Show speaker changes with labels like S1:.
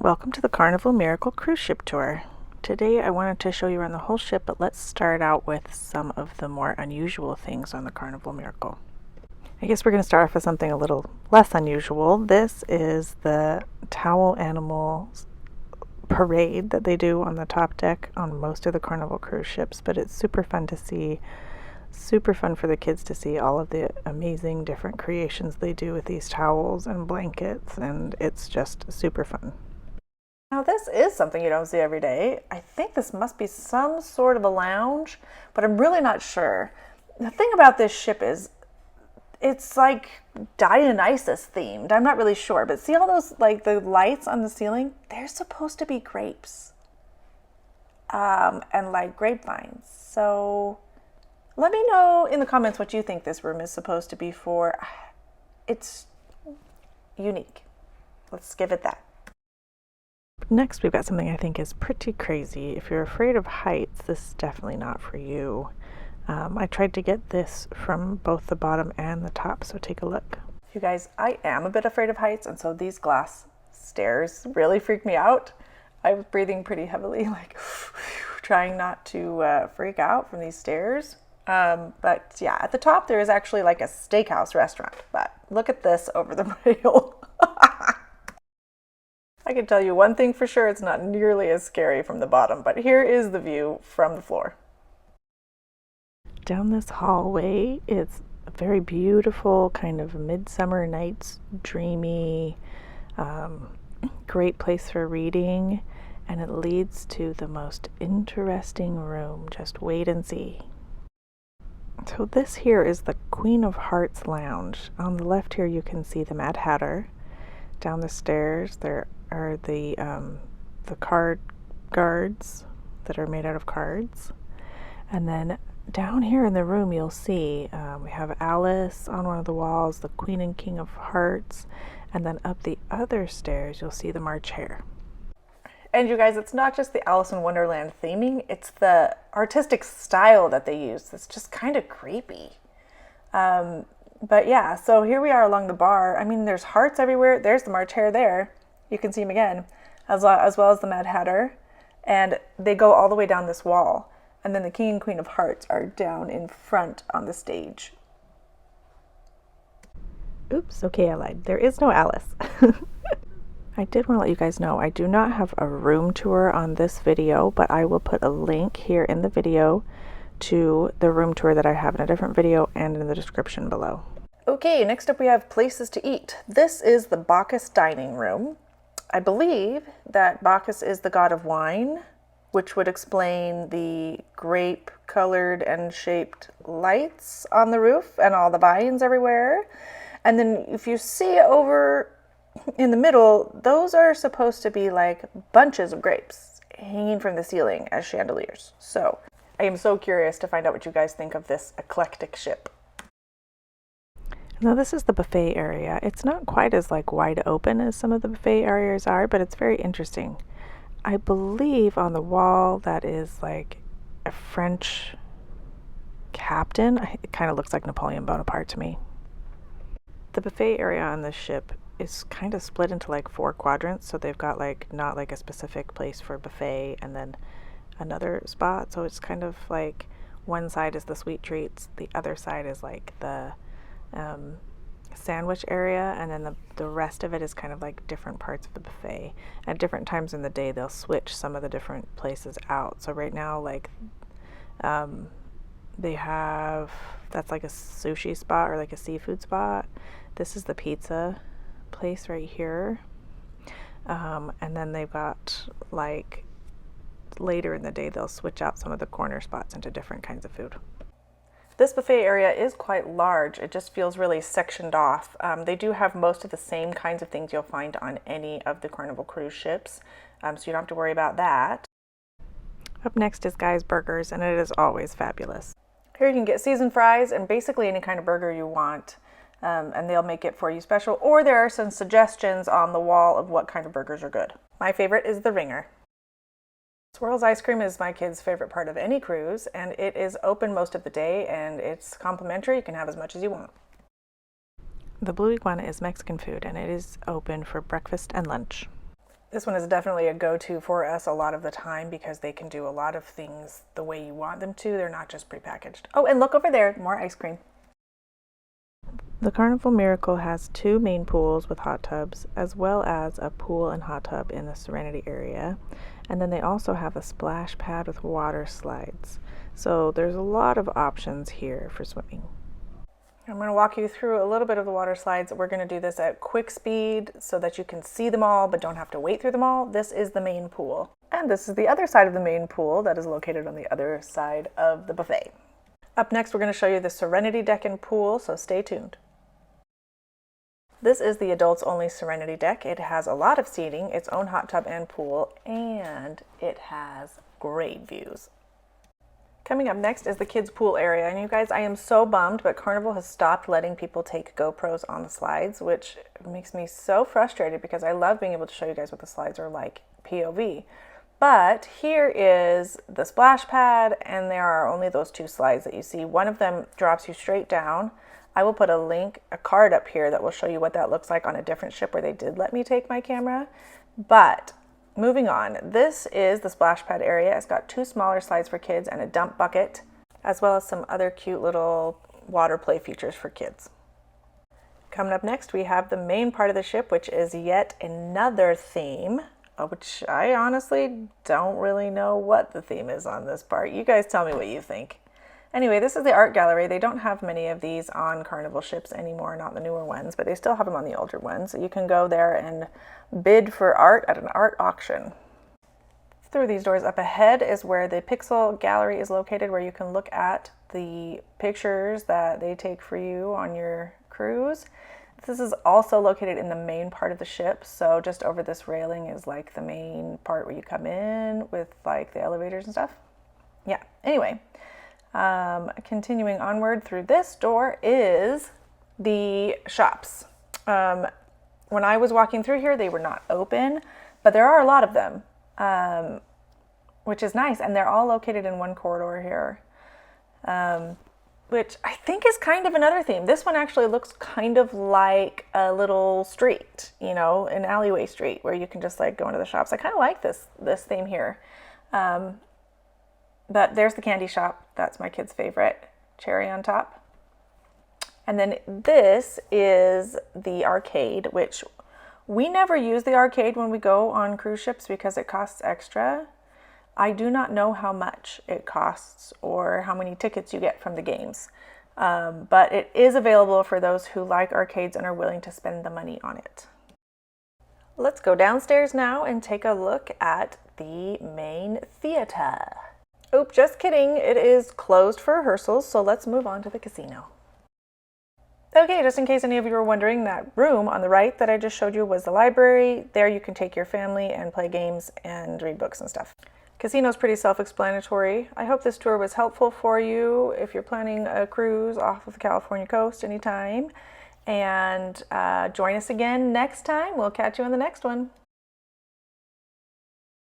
S1: Welcome to the Carnival Miracle cruise ship tour. Today I wanted to show you around the whole ship, but let's start out with some of the more unusual things on the Carnival Miracle. I guess we're going to start off with something a little less unusual. This is the towel animals parade that they do on the top deck on most of the Carnival cruise ships, but it's super fun to see. Super fun for the kids to see all of the amazing different creations they do with these towels and blankets, and it's just super fun. Now this is something you don't see every day. I think this must be some sort of a lounge, but I'm really not sure. The thing about this ship is it's like Dionysus themed. I'm not really sure, but see all those, like the lights on the ceiling? They're supposed to be grapes and like grapevines. So let me know in the comments what you think this room is supposed to be for. It's unique. Let's give it that. Next, we've got something I think is pretty crazy. If you're afraid of heights, this is definitely not for you. I tried to get this from both the bottom and the top, so take a look. You guys, I am a bit afraid of heights, and so these glass stairs really freak me out. I was breathing pretty heavily, like trying not to freak out from these stairs. But yeah, at the top there is actually like a steakhouse restaurant, but look at this over the rail. I can tell you one thing for sure, it's not nearly as scary from the bottom, but here is the view from the floor. Down this hallway, it's a very beautiful kind of Midsummer Night's dreamy, great place for reading, and it leads to the most interesting room. Just wait and see. So this here is the Queen of Hearts Lounge. On the left here you can see the Mad Hatter. Down the stairs there are the card guards that are made out of cards. And then down here in the room you'll see we have Alice on one of the walls, the Queen and King of Hearts, and then up the other stairs you'll see the March Hare. And you guys, it's not just the Alice in Wonderland theming, it's the artistic style that they use that's just kind of creepy. But yeah, so here we are along the bar. I mean, there's hearts everywhere. There's the March Hare there. You can see him again, as well as the Mad Hatter. And they go all the way down this wall. And then the King and Queen of Hearts are down in front on the stage. Oops, okay, I lied. There is no Alice. I did want to let you guys know I do not have a room tour on this video, but I will put a link here in the video to the room tour that I have in a different video and in the description below. Okay, next up we have places to eat. This is the Bacchus dining room. I believe that Bacchus is the god of wine, which would explain the grape-colored and shaped lights on the roof and all the vines everywhere. And then if you see over in the middle, those are supposed to be like bunches of grapes hanging from the ceiling as chandeliers. So I am so curious to find out what you guys think of this eclectic ship. Now this is the buffet area. It's not quite as like wide open as some of the buffet areas are, but it's very interesting. I believe on the wall that is like a French captain. It kind of looks like Napoleon Bonaparte to me. The buffet area on this ship is kind of split into like 4 quadrants, so they've got like not like a specific place for buffet and then another spot, so it's kind of like one side is the sweet treats, the other side is like the sandwich area, and then the rest of it is kind of like different parts of the buffet. At different times in the day they'll switch some of the different places out. So right now like they have, that's like a sushi spot or like a seafood spot. This is the pizza place right here, and then they've got like later in the day they'll switch out some of the corner spots into different kinds of food. This buffet area is quite large. It just feels really sectioned off. They do have most of the same kinds of things you'll find on any of the Carnival cruise ships, so you don't have to worry about that. Up next is Guy's Burgers, and it is always fabulous. Here you can get seasoned fries and basically any kind of burger you want, and they'll make it for you special, or there are some suggestions on the wall of what kind of burgers are good. My favorite is the Ringer. Swirls ice cream is my kids' favorite part of any cruise, and it is open most of the day, and it's complimentary. You can have as much as you want. The Blue Iguana is Mexican food, and it is open for breakfast and lunch. This one is definitely a go-to for us a lot of the time because they can do a lot of things the way you want them to. They're not just prepackaged. Oh, and look over there, more ice cream. The Carnival Miracle has 2 main pools with hot tubs, as well as a pool and hot tub in the Serenity area. And then they also have a splash pad with water slides. So there's a lot of options here for swimming. I'm going to walk you through a little bit of the water slides. We're going to do this at quick speed so that you can see them all but don't have to wait through them all. This is the main pool. And this is the other side of the main pool that is located on the other side of the buffet. Up next, we're going to show you the Serenity deck and pool, so stay tuned. This is the adults only Serenity deck. It has a lot of seating, its own hot tub and pool, and it has great views. Coming up next is the kids pool area, and you guys, I am so bummed, but Carnival has stopped letting people take GoPros on the slides, which makes me so frustrated because I love being able to show you guys what the slides are like POV. But here is the splash pad, and there are only those 2 slides that you see. One of them drops you straight down. I will put a card up here that will show you what that looks like on a different ship where they did let me take my camera. But moving on, this is the splash pad area. It's got 2 smaller slides for kids and a dump bucket, as well as some other cute little water play features for kids. Coming up next, we have the main part of the ship, which is yet another theme, which I honestly don't really know what the theme is on this part. You guys tell me what you think. Anyway, this is the art gallery. They don't have many of these on Carnival ships anymore, not the newer ones, but they still have them on the older ones. So you can go there and bid for art at an art auction. Through these doors up ahead is where the Pixel Gallery is located, where you can look at the pictures that they take for you on your cruise. This is also located in the main part of the ship, so just over this railing is like the main part where you come in with like the elevators and stuff. Yeah, anyway. Continuing onward through this door is the shops. When I was walking through here, they were not open, but there are a lot of them, which is nice. And they're all located in one corridor here, which I think is kind of another theme. This one actually looks kind of like a little street, you know, an alleyway street where you can just like go into the shops. I kind of like this theme here. But there's the candy shop. That's my kid's favorite. Cherry on top. And then this is the arcade, which we never use the arcade when we go on cruise ships because it costs extra. I do not know how much it costs or how many tickets you get from the games. But it is available for those who like arcades and are willing to spend the money on it. Let's go downstairs now and take a look at the main theater. Oop, just kidding. It is closed for rehearsals, so let's move on to the casino. Okay, just in case any of you were wondering, that room on the right that I just showed you was the library. There you can take your family and play games and read books and stuff. Casino's pretty self-explanatory. I hope this tour was helpful for you if you're planning a cruise off of the California coast anytime. And join us again next time. We'll catch you on the next one.